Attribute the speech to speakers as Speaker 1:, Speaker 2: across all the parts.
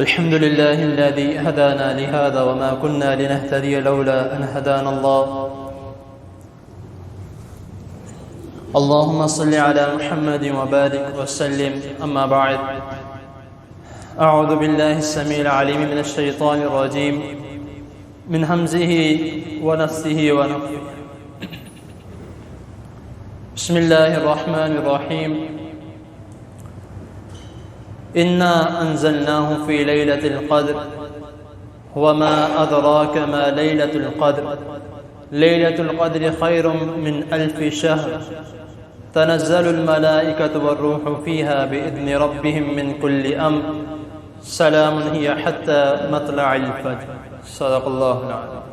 Speaker 1: الحمد لله الذي هدانا لهذا وما كنا لنهتدي لولا أن هدانا الله. اللهم صل على محمد وبارك وسلم. أما بعد، أعوذ بالله السميع العليم من الشيطان الرجيم من همزه ونفثه ونفثه. بسم الله الرحمن الرحيم. إنا أنزلناه في ليلة القدر وما أدراك ما ليلة القدر. ليلة القدر خير من 1000 شهر. تنزل الملائكة والروح فيها بإذن ربهم من كل أمر. سلام هي حتى مطلع الفجر. صدق الله العظيم.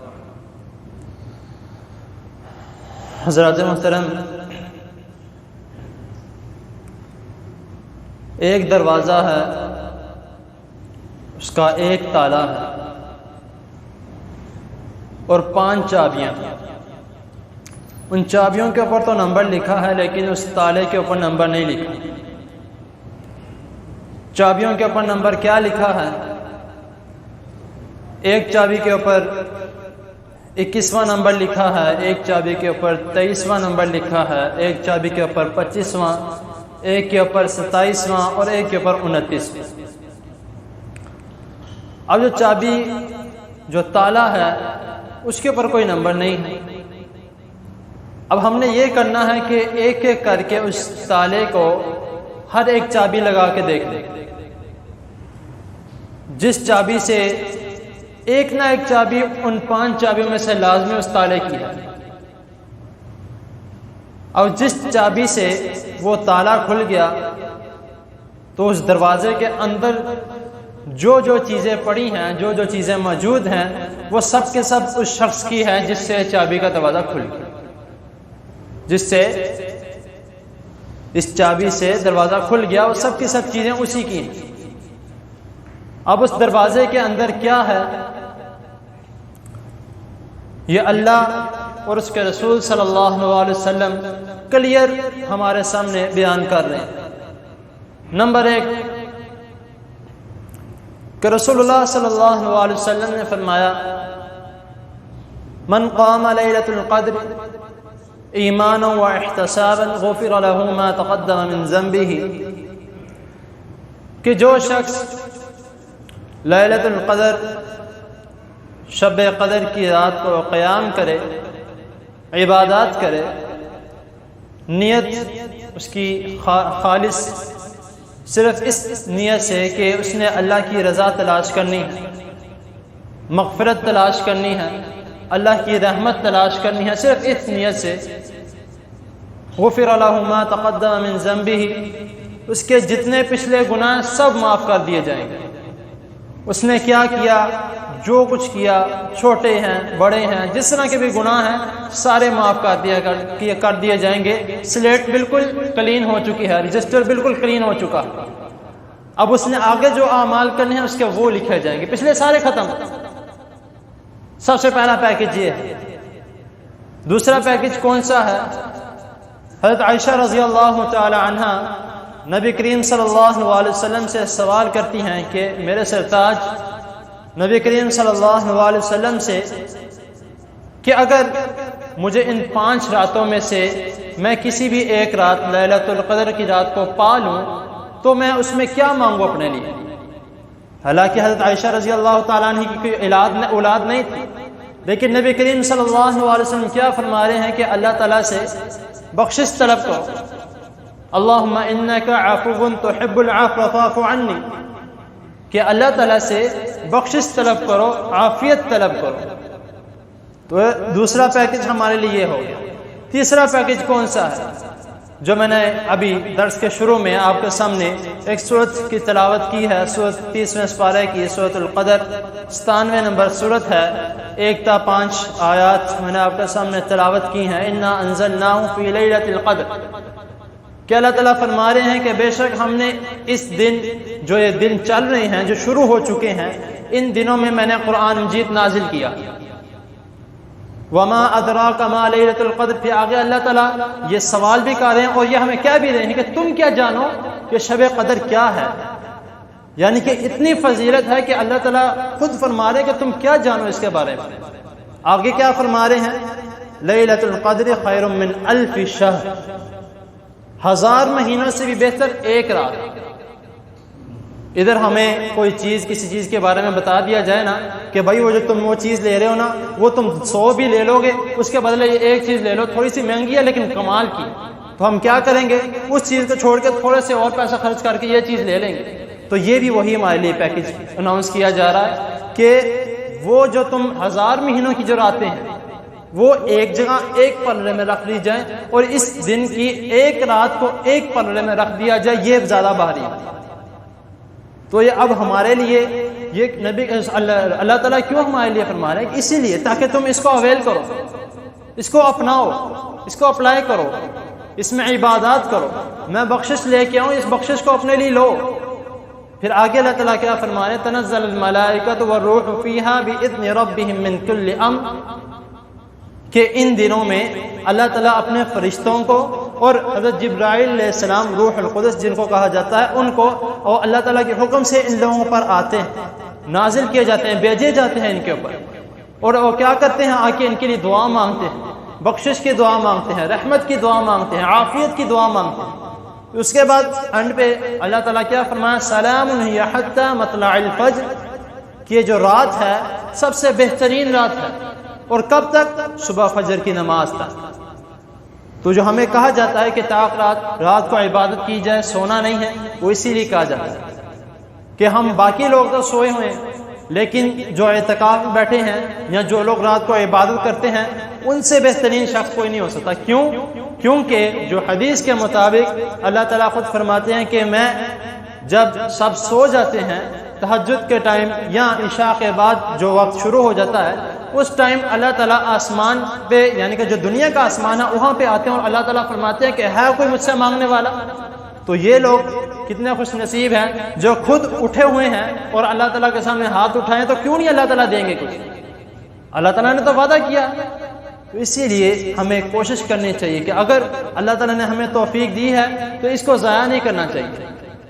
Speaker 1: حضرات محترم، ایک دروازہ ہے، اس کا ایک تالا ہے اور 5 چابیاں. ان چابیوں کے اوپر تو نمبر لکھا ہے لیکن اس تالے کے اوپر نمبر نہیں لکھا. چابیوں کے اوپر نمبر کیا لکھا ہے؟ ایک چابی کے اوپر 21واں نمبر لکھا ہے، ایک چابی کے اوپر 23واں نمبر لکھا ہے، ایک چابی کے اوپر 25واں، ایک کے اوپر 27واں اور ایک کے اوپر 29واں. اب جو چابی جو تالا ہے اس کے اوپر کوئی نمبر نہیں ہے. اب ہم نے یہ کرنا ہے کہ ایک ایک کر کے اس تالے کو ہر ایک چابی لگا کے دیکھ لیں. جس چابی سے ایک نہ ایک چابی ان 5 چابیوں میں سے لازمی اس تالے کی ہے. اور جس چابی سے وہ تالا کھل گیا تو اس دروازے کے اندر جو جو چیزیں پڑی ہیں، جو جو چیزیں موجود ہیں، وہ سب کے سب اس شخص کی ہے جس سے چابی کا دروازہ کھل گیا، جس سے اس چابی سے دروازہ کھل گیا. وہ سب کی سب چیزیں اسی کی ہیں. اب اس دروازے کے اندر کیا ہے یہ اللہ اور اس کے رسول صلی اللہ علیہ وسلم کلیئر ہمارے سامنے بیان کر رہے ہیں. نمبر 1 کہ رسول اللہ صلی اللہ علیہ وسلم نے فرمایا، من قام لیلۃ القدر ایمانا واحتسابا غفر له ما تقدم من ذنبه. کہ جو شخص لیلۃ القدر شب قدر کی رات کو قیام کرے، عبادات کرے، نیت اس کی خالص صرف اس نیت سے کہ اس نے اللہ کی رضا تلاش کرنی ہے، مغفرت تلاش کرنی ہے، اللہ کی رحمت تلاش کرنی ہے، صرف اس نیت سے غفر له ما تقدم من ذنبه، اس کے جتنے پچھلے گناہ سب معاف کر دیے جائیں گے. اس نے کیا کیا، جو کچھ کیا، چھوٹے ہیں بڑے ہیں، جس طرح کے بھی گناہ ہیں سارے معاف کر دیے جائیں گے. سلیٹ بالکل کلین ہو چکی ہے، رجسٹر بالکل کلین ہو چکا. اب اس نے آگے جو اعمال کرنے ہیں اس کے وہ لکھے جائیں گے، پچھلے سارے ختم. سب سے پہلا پیکج یہ ہے. دوسرا پیکج کون سا ہے؟ حضرت عائشہ رضی اللہ تعالی عنہا نبی کریم صلی اللہ علیہ وسلم سے سوال کرتی ہیں کہ میرے سرتاج نبی کریم صلی اللہ علیہ وسلم سے کہ اگر مجھے ان 5 راتوں میں سے میں کسی بھی ایک رات لیلۃ القدر کی رات کو پا لوں تو میں اس میں کیا مانگوں اپنے لیے. حالانکہ حضرت عائشہ رضی اللہ تعالیٰ عنہ کی کوئی اولاد نہیں تھی، لیکن نبی کریم صلی اللہ علیہ وسلم کیا فرما رہے ہیں کہ اللہ تعالیٰ سے بخشش طلب کرو. اللہم انک عفو تحب العفو فاعف عنی، کہ اللہ تعالیٰ سے بخشش طلب کرو، عافیت طلب کرو. تو دوسرا پیکج ہمارے لیے یہ ہو گیا. تیسرا پیکج کون سا ہے؟ جو میں نے ابھی درس کے شروع میں آپ کے سامنے ایک سورت کی تلاوت کی ہے، سورت 30ویں سپارے کی، سورت القدر 97 نمبر سورت ہے. 1 تا 5 آیات میں نے آپ کے سامنے تلاوت کی ہیں. انا انزلناہ فی لیلۃ القدر، کہ اللہ تعالیٰ فرما رہے ہیں کہ بے شک ہم نے اس دن، جو یہ دن چل رہے ہیں، جو شروع ہو چکے ہیں، ان دنوں میں میں نے قرآن مجید نازل کیا. وما ادراک ما لیلۃ القدر. پھر آگے اللہ تعالیٰ یہ سوال بھی کر رہے ہیں اور یہ ہمیں کہہ بھی رہے ہیں کہ تم کیا جانو کہ شب قدر کیا ہے. یعنی کہ اتنی فضیلت ہے کہ اللہ تعالیٰ خود فرما رہے کہ تم کیا جانو اس کے بارے میں. آگے کیا فرما رہے ہیں؟ لیلۃ القدر خیر من الف شہر، 1000 مہینوں سے بھی بہتر ایک رات. ادھر ہمیں کوئی چیز کسی چیز کے بارے میں بتا دیا جائے نا کہ بھائی وہ جو تم وہ چیز لے رہے ہو نا وہ تم 100 بھی لے لو گے، اس کے بدلے یہ ایک چیز لے لو، تھوڑی سی مہنگی ہے لیکن کمال کی، تو ہم کیا کریں گے؟ اس چیز کو چھوڑ کے تھوڑے سے اور پیسہ خرچ کر کے یہ چیز لے لیں گے. تو یہ بھی وہی ہمارے لیے پیکج اناؤنس کیا جا رہا ہے کہ وہ جو تم 1000 مہینوں کی جو راتیں ہیں وہ ایک جگہ ایک پلڑے میں رکھ لی جائیں، اور اس دن کی ایک رات کو ایک پلڑے میں رکھ دیا جائے، یہ زیادہ بھاری ہے. تو یہ اب ہمارے لیے یہ نبی اللہ تعالیٰ کیوں ہمارے لیے فرما رہے ہیں؟ اسی لیے تاکہ تم اس کو اویل کرو، اس کو اپناؤ، اس کو اپلائی کرو، اس میں عبادات کرو. میں بخشش لے کے آؤں، اس بخشش کو اپنے لیے لو. پھر آگے اللہ تعالیٰ کیا فرما رہے ہیں؟ تنزل الملائکۃ والروح فیہا بإذن ربہم من کل امر، کہ ان دنوں میں اللہ تعالیٰ اپنے فرشتوں کو اور حضرت جبرائیل علیہ السلام روح القدس جن کو کہا جاتا ہے ان کو، اور اللہ تعالیٰ کے حکم سے ان لوگوں پر آتے ہیں، نازل کیے جاتے ہیں، بھیجے جاتے ہیں ان کے اوپر. اور وہ کیا کرتے ہیں؟ آ کے ان کے لیے دعا مانگتے ہیں، بخشش کی دعا مانگتے ہیں، رحمت کی دعا مانگتے ہیں، عافیت کی دعا مانگتے ہیں. اس کے بعد اینڈ پہ اللہ تعالیٰ کیا فرمایا؟ سلام ہی حتی مطلع الفجر، کہ یہ جو رات ہے سب سے بہترین رات ہے. اور کب تک؟ صبح فجر کی نماز تک. تو جو ہمیں کہا جاتا ہے کہ رات کو عبادت کی جائے، سونا نہیں ہے، وہ اسی لیے کہا جاتا ہے کہ ہم باقی لوگ تو سوئے ہوئے ہیں لیکن جو اعتکاف میں بیٹھے ہیں یا جو لوگ رات کو عبادت کرتے ہیں ان سے بہترین شخص کوئی نہیں ہو سکتا. کیوں؟ کیونکہ جو حدیث کے مطابق اللہ تعالیٰ خود فرماتے ہیں کہ میں جب سب سو جاتے ہیں تہجد کے ٹائم یا عشاء کے بعد جو وقت شروع ہو جاتا ہے اس ٹائم اللہ تعالیٰ آسمان پہ، یعنی کہ جو دنیا کا آسمان ہے وہاں پہ آتے ہیں اور اللہ تعالیٰ فرماتے ہیں کہ ہے کوئی مجھ سے مانگنے والا. تو یہ لوگ کتنے خوش نصیب ہیں جو خود اٹھے ہوئے ہیں اور اللہ تعالیٰ کے سامنے ہاتھ اٹھائیں. تو کیوں نہیں اللہ تعالیٰ دیں گے کچھ؟ اللہ تعالیٰ نے تو وعدہ کیا. تو اسی لیے ہمیں کوشش کرنی چاہیے کہ اگر اللہ تعالیٰ نے ہمیں توفیق دی ہے تو اس کو ضائع نہیں کرنا چاہیے.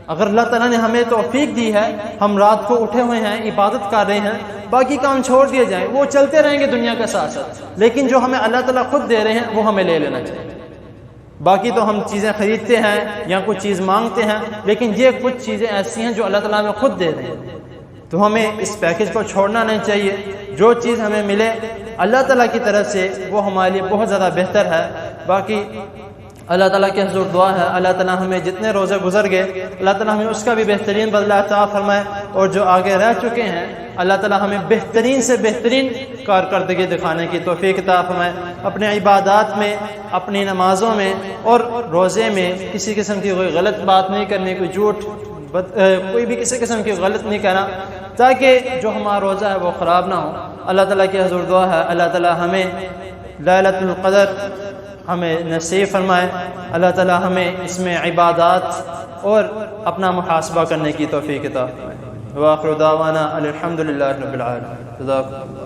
Speaker 1: اگر اللہ تعالیٰ نے ہمیں توفیق دی ہے، ہم رات کو اٹھے ہوئے ہیں، عبادت کر رہے ہیں، باقی کام چھوڑ دیے جائیں، وہ چلتے رہیں گے دنیا کے ساتھ ساتھ، لیکن جو ہمیں اللہ تعالیٰ خود دے رہے ہیں وہ ہمیں لے لینا چاہیے. باقی تو ہم چیزیں خریدتے ہیں یا کچھ چیز مانگتے ہیں، لیکن یہ کچھ چیزیں ایسی ہیں جو اللہ تعالیٰ ہمیں خود دے رہے ہیں. تو ہمیں اس پیکج کو چھوڑنا نہیں چاہیے. جو چیز ہمیں ملے اللہ تعالیٰ کی طرف سے وہ ہمارے لیے بہت زیادہ بہتر ہے. باقی اللہ تعالیٰ کے حضور دعا ہے اللہ تعالیٰ ہمیں جتنے روزے گزر گئے اللہ تعالیٰ ہمیں اس کا بھی بہترین بدلہ عطا فرمائے، اور جو آگے رہ چکے ہیں اللہ تعالیٰ ہمیں بہترین سے بہترین کارکردگی دکھانے کی توفیق عطا فرمائے. اپنے عبادات میں، اپنی نمازوں میں اور روزے میں کسی قسم کی کوئی غلط بات نہیں کرنی، کوئی جھوٹ کوئی بھی کسی قسم کی غلط نہیں کرنا، تاکہ جو ہمارا روزہ ہے وہ خراب نہ ہو. اللہ تعالیٰ کی حضور دعا ہے اللہ تعالیٰ ہمیں لیلۃ القدر ہمیں نصیب فرمائے. اللہ تعالیٰ ہمیں اس میں عبادات اور اپنا محاسبہ کرنے کی توفیق عطا فرمائے. وآخر دعوانا الحمد للہ رب العالمین.